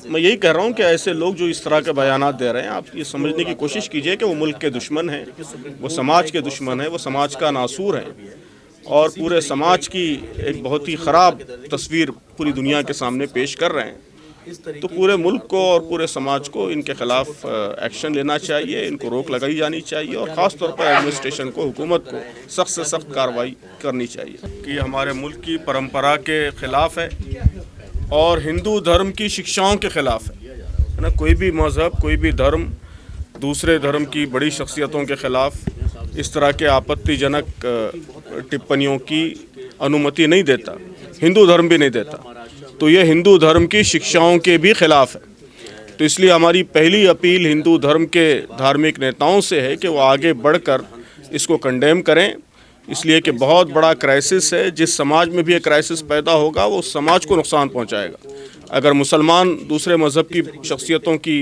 मैं यही कह रहा हूँ कि ऐसे लोग जो इस तरह के बयानात दे रहे हैं, आप ये समझने की कोशिश कीजिए कि वो मुल्क के दुश्मन हैं, वो समाज के दुश्मन हैं, वो समाज का नासूर हैं और पूरे समाज की एक बहुत ही ख़राब तस्वीर पूरी दुनिया के सामने पेश कर रहे हैं। तो पूरे मुल्क को और पूरे समाज को इनके ख़िलाफ़ एक्शन लेना चाहिए, इनको रोक लगाई जानी चाहिए और ख़ास तौर पर एडमिनिस्ट्रेशन को, हुकूमत को सख्त से सख्त कार्रवाई करनी चाहिए कि हमारे मुल्क की परंपरा के ख़िलाफ़ है और हिंदू धर्म की शिक्षाओं के ख़िलाफ़ है ना। कोई भी मज़हब, कोई भी धर्म दूसरे धर्म की बड़ी शख्सियतों के ख़िलाफ़ इस तरह के आपत्तिजनक टिप्पणियों की अनुमति नहीं देता, हिंदू धर्म भी नहीं देता। तो ये हिंदू धर्म की शिक्षाओं के भी ख़िलाफ़ है। तो इसलिए हमारी पहली अपील हिंदू धर्म के धार्मिक नेताओं से है कि वो आगे बढ़कर इसको कंडेम करें, इसलिए कि बहुत बड़ा क्राइसिस है। जिस समाज में भी ये क्राइसिस पैदा होगा वो उस समाज को नुकसान पहुंचाएगा। अगर मुसलमान दूसरे मज़हब की शख्सियतों की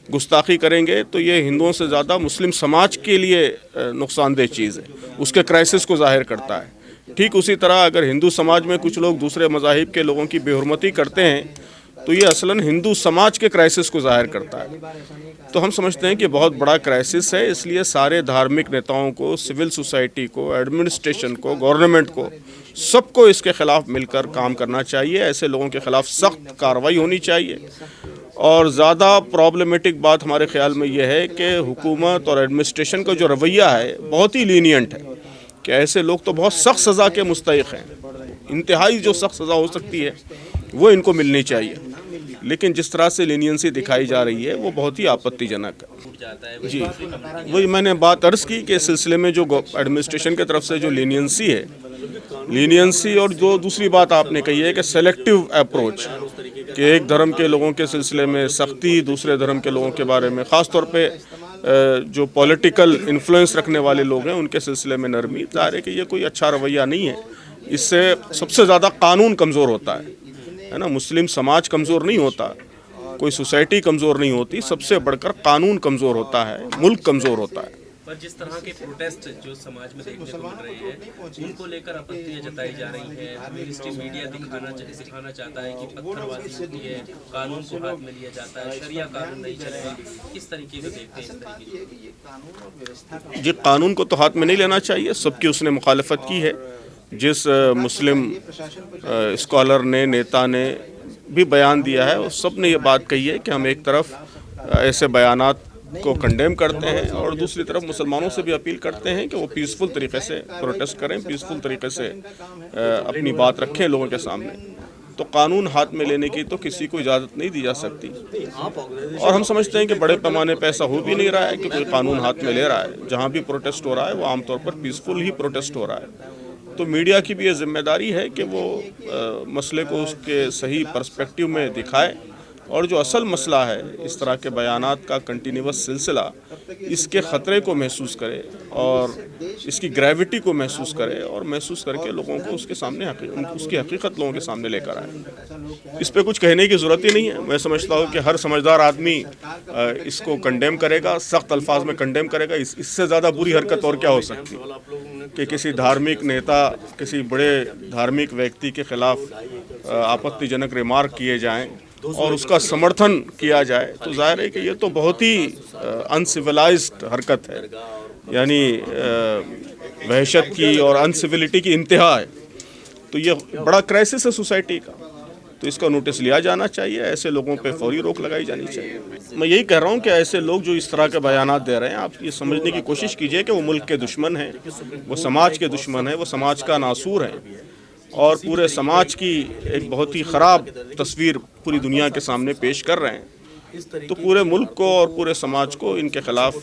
गुस्ताखी करेंगे तो ये हिंदुओं से ज़्यादा मुस्लिम समाज के लिए नुकसानदेह चीज़ है, उसके क्राइसिस को ज़ाहिर करता है। ठीक उसी तरह अगर हिंदू समाज में कुछ लोग दूसरे मज़ाहिब के लोगों की बेहुरमती करते हैं तो ये असलन हिंदू समाज के क्राइसिस को ज़ाहिर करता है। तो हम समझते हैं कि बहुत बड़ा क्राइसिस है, इसलिए सारे धार्मिक नेताओं को, सिविल सोसाइटी को, एडमिनिस्ट्रेशन को, गवर्नमेंट को, सबको इसके ख़िलाफ़ मिलकर काम करना चाहिए। ऐसे लोगों के ख़िलाफ़ सख्त कार्रवाई होनी चाहिए। और ज़्यादा प्रॉब्लमेटिक बात हमारे ख़्याल में यह है कि हुकूमत और एडमिनिस्ट्रेशन का जो रवैया है बहुत ही लीनियंट है कि ऐसे लोग तो बहुत सख्त सज़ा के मुस्तहिक़ हैं। इंतहाई जो सख्त सज़ा हो सकती है वो इनको मिलनी चाहिए, लेकिन जिस तरह से लीनियंसी दिखाई जा रही है वो बहुत ही आपत्तिजनक है। जी, वही मैंने बात अर्ज़ की कि इस सिलसिले में जो एडमिनिस्ट्रेशन की तरफ से जो लीनियंसी है, लीनियंसी और जो दूसरी बात आपने कही है कि सेलेक्टिव अप्रोच, कि एक धर्म के लोगों के सिलसिले में सख्ती, दूसरे धर्म के लोगों के बारे में ख़ास तौर पे जो पॉलिटिकल इन्फ्लुएंस रखने वाले लोग हैं उनके सिलसिले में नरमी, ज़ाहिर है कि ये कोई अच्छा रवैया नहीं है। इससे सबसे ज़्यादा कानून कमज़ोर होता है ना। मुस्लिम समाज कमज़ोर नहीं होता, कोई सोसाइटी कमज़ोर नहीं होती, सबसे बढ़कर कानून कमज़ोर होता है, मुल्क कमज़ोर होता है। पर जिस तरह के प्रोटेस्ट जो समाज में देखने को मिल रहे हैं उनको लेकर आपत्तियां जताई जा रही हैं। मिनिस्ट्री मीडिया दिखाना चाहता है कि पत्थरबाजी होती है, कानून को हाथ में लिया जाता है, शरिया कानून नहीं चलेगा। किस तरीके से देखते हैं इस तरीके की? जी, कानून को तो हाथ में नहीं लेना चाहिए, सबकी उसने मुखालफत की है। जिस मुस्लिम स्कॉलर ने, नेता ने भी बयान दिया है, उस सब ने ये बात कही है कि हम एक तरफ ऐसे बयानात को कंडेम करते हैं और दूसरी तरफ मुसलमानों से भी अपील करते हैं कि वो पीसफुल तरीके से प्रोटेस्ट करें, पीसफुल तरीके से अपनी बात रखें लोगों के सामने। तो कानून हाथ में लेने की तो किसी को इजाज़त नहीं दी जा सकती और हम समझते हैं कि बड़े पैमाने पर ऐसा हो भी नहीं रहा है कि कोई कानून हाथ में ले रहा है। जहाँ भी प्रोटेस्ट हो रहा है वो आमतौर पर पीसफुल ही प्रोटेस्ट हो रहा है। तो मीडिया की भी ये जिम्मेदारी है कि वो मसले को उसके सही पर्सपेक्टिव में दिखाए और जो असल मसला है, इस तरह के बयानात का कंटिन्यूस सिलसिला, इसके ख़तरे को महसूस करे और इसकी ग्रेविटी को महसूस करे और महसूस करके लोगों को उसके सामने उसकी हकीकत लोगों के सामने लेकर आए। इस पर कुछ कहने की ज़रूरत ही नहीं है। मैं समझता हूँ कि हर समझदार आदमी इसको कंडेम करेगा, सख्त अल्फाज में कंडेम करेगा। इससे ज़्यादा बुरी हरकत और क्या हो सकती है कि किसी धार्मिक नेता, किसी बड़े धार्मिक व्यक्ति के ख़िलाफ़ आपत्तिजनक रिमार्क किए जाएँ और उसका समर्थन किया जाए। तो जाहिर है कि ये तो बहुत ही अनसिविलाइज्ड हरकत है, यानी वहशत की और अनसिविलिटी की इंतहा है। तो ये बड़ा क्राइसिस है सोसाइटी का, तो इसका नोटिस लिया जाना चाहिए। ऐसे लोगों पे फौरी रोक लगाई जानी चाहिए। मैं यही कह रहा हूँ कि ऐसे लोग जो इस तरह के बयानात दे रहे हैं, आप ये समझने की कोशिश कीजिए कि वो मुल्क के दुश्मन हैं, वो समाज के दुश्मन हैं, वो समाज का नासूर है और पूरे समाज की एक बहुत ही ख़राब तस्वीर पूरी दुनिया के सामने पेश कर रहे हैं। तो पूरे मुल्क को और पूरे समाज को इनके ख़िलाफ़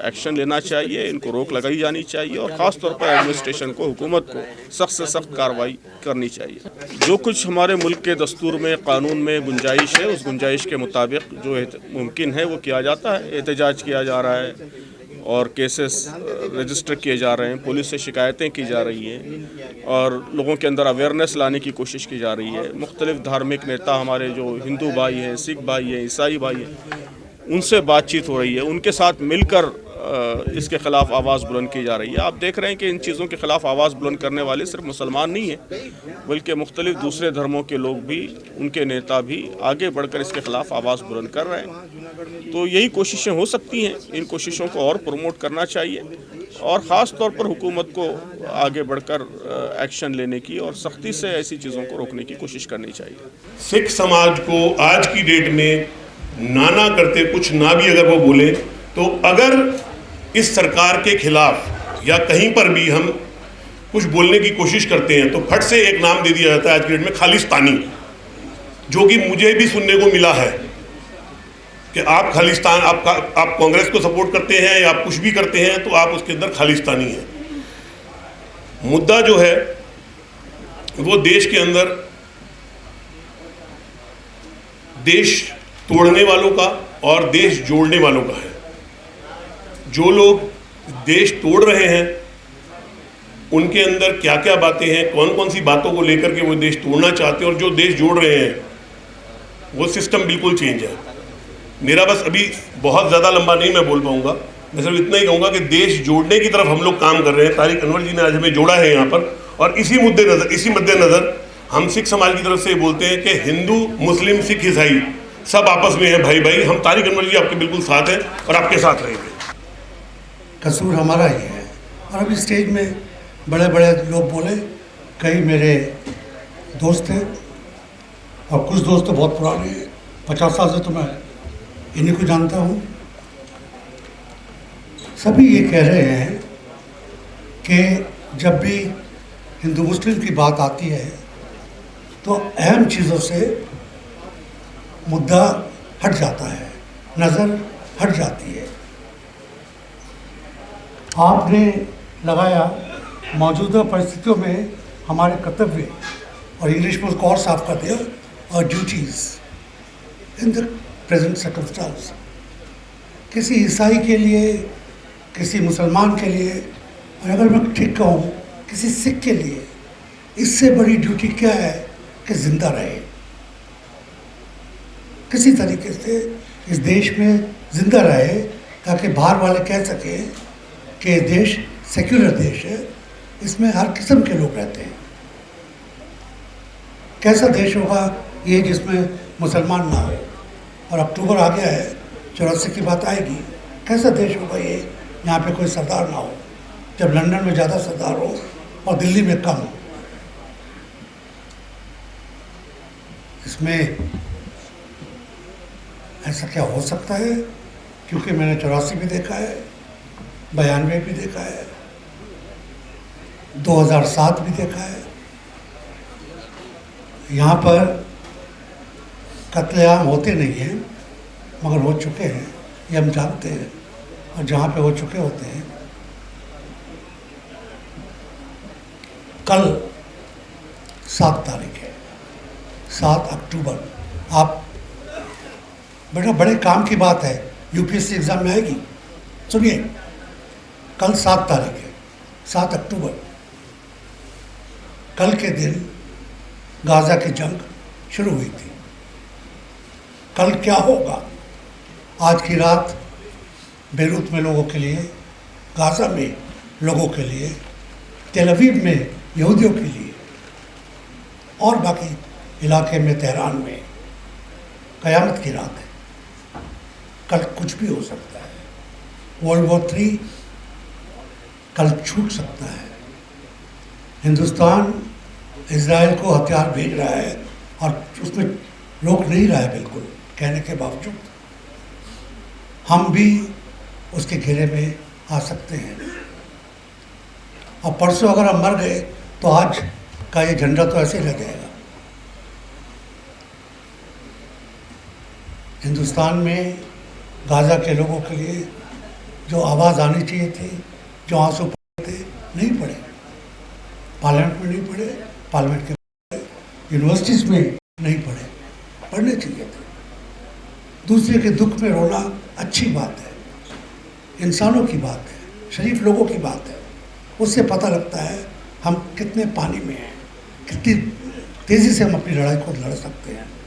एक्शन लेना चाहिए, इनको रोक लगाई जानी चाहिए और ख़ास तौर पर एडमिनिस्ट्रेशन को, हुकूमत को सख्त से सख्त कार्रवाई करनी चाहिए। जो कुछ हमारे मुल्क के दस्तूर में, कानून में गुंजाइश है, उस गुंजाइश के मुताबिक जो मुमकिन है वो किया जाता है। एहतजाज किया जा रहा है और केसेस रजिस्टर किए जा रहे हैं, पुलिस से शिकायतें की जा रही हैं और लोगों के अंदर अवेयरनेस लाने की कोशिश की जा रही है। मुख्तलिफ धार्मिक नेता हमारे जो हिंदू भाई हैं, सिख भाई हैं, ईसाई भाई हैं, उनसे बातचीत हो रही है, उनके साथ मिलकर इसके ख़िलाफ़ आवाज़ बुलंद की जा रही है। आप देख रहे हैं कि इन चीज़ों के ख़िलाफ़ आवाज़ बुलंद करने वाले सिर्फ मुसलमान नहीं हैं, बल्कि मुख्तलिफ़ दूसरे धर्मों के लोग भी, उनके नेता भी आगे बढ़कर इसके ख़िलाफ़ आवाज़ बुलंद कर रहे हैं। तो यही कोशिशें हो सकती हैं, इन कोशिशों को और प्रमोट करना चाहिए और ख़ास तौर पर हुकूमत को आगे बढ़कर एक्शन लेने की और सख्ती से ऐसी चीज़ों को रोकने की कोशिश करनी चाहिए। सिख समाज को आज की डेट में ना करते कुछ ना भी अगर वो बोले, तो अगर इस सरकार के खिलाफ या कहीं पर भी हम कुछ बोलने की कोशिश करते हैं तो फट से एक नाम दे दिया जाता है आज की डेट में, खालिस्तानी, जो कि मुझे भी सुनने को मिला है कि आप खालिस्तान, आप कांग्रेस को सपोर्ट करते हैं या आप कुछ भी करते हैं तो आप उसके अंदर खालिस्तानी हैं। मुद्दा जो है वो देश के अंदर देश तोड़ने वालों का और देश जोड़ने वालों का है। जो लोग देश तोड़ रहे हैं उनके अंदर क्या क्या बातें हैं, कौन कौन सी बातों को लेकर के वो देश तोड़ना चाहते हैं, और जो देश जोड़ रहे हैं वो सिस्टम बिल्कुल चेंज है। मेरा बस अभी बहुत ज़्यादा लंबा नहीं मैं बोल पाऊँगा, मैं सिर्फ इतना ही कहूँगा कि देश जोड़ने की तरफ हम लोग काम कर रहे हैं। तारिक अनवर जी ने आज हमें जोड़ा है यहाँ पर, और इसी मद्देनज़र हम सिख समाज की तरफ से बोलते हैं कि हिंदू, मुस्लिम, सिख, ईसाई सब आपस में है भाई भाई। हम तारिक अनवर जी आपके बिल्कुल साथ हैं और आपके साथ रहेंगे। कसूर हमारा ही है। और अभी स्टेज में बड़े बड़े लोग बोले, कई मेरे दोस्त हैं और कुछ दोस्त तो बहुत पुराने हैं, 50 साल से तो मैं इन्हीं को जानता हूँ। सभी ये कह रहे हैं कि जब भी हिंदू मुस्लिम की बात आती है तो अहम चीज़ों से मुद्दा हट जाता है, नज़र हट जाती है। आपने लगाया मौजूदा परिस्थितियों में हमारे कर्तव्य, और इंग्लिश में उसको और साफ कर दिया, और duties in the present circumstance. किसी ईसाई के लिए, किसी मुसलमान के लिए, और अगर मैं ठीक कहूँ किसी सिख के लिए, इससे बड़ी ड्यूटी क्या है कि जिंदा रहे, किसी तरीके से इस देश में जिंदा रहे, ताकि बाहर वाले कह सकें कि देश सेक्युलर देश है, इसमें हर किस्म के लोग रहते हैं। कैसा देश होगा ये जिसमें मुसलमान ना हो? और अक्टूबर आ गया है, 84 की बात आएगी। कैसा देश होगा ये यहाँ पे कोई सरदार ना हो, जब लंदन में ज़्यादा सरदार हो और दिल्ली में कम हो? इसमें ऐसा क्या हो सकता है? क्योंकि मैंने 84 भी देखा है, 92 भी देखा है, 2007 भी देखा है। यहाँ पर कत्लेआम होते नहीं हैं, मगर हो चुके हैं, ये हम जानते हैं। और जहाँ पे हो चुके होते हैं, कल 7 तारीख है, 7 अक्टूबर। आप बेटा, बड़े काम की बात है, यूपीएससी एग्ज़ाम में आएगी। सुनिए, कल 7 तारीख है, 7 अक्टूबर। कल के दिन गाज़ा की जंग शुरू हुई थी। कल क्या होगा? आज की रात बेरूत में लोगों के लिए, गाज़ा में लोगों के लिए, तेल अवीव में यहूदियों के लिए, और बाकी इलाके में, तेहरान में क़यामत की रात है। कल कुछ भी हो सकता है। वर्ल्ड वॉर 3 कल छूट सकता है। हिंदुस्तान इजराइल को हथियार भेज रहा है और उसमें रोक नहीं रहा है बिल्कुल, कहने के बावजूद। हम भी उसके घेरे में आ सकते हैं। और परसों अगर हम मर गए तो आज का ये झंडा तो ऐसे ही रह जाएगा। हिंदुस्तान में गाज़ा के लोगों के लिए जो आवाज़ आनी चाहिए थी, जो आंसू पड़े थे, नहीं पड़े। पार्लियामेंट में नहीं पड़े, पार्लियामेंट के यूनिवर्सिटीज़ में नहीं पड़े, पढ़ने चाहिए थे। दूसरे के दुख में रोना अच्छी बात है, इंसानों की बात है, शरीफ लोगों की बात है। उससे पता लगता है हम कितने पानी में हैं, कितनी तेज़ी से हम अपनी लड़ाई को लड़ सकते हैं।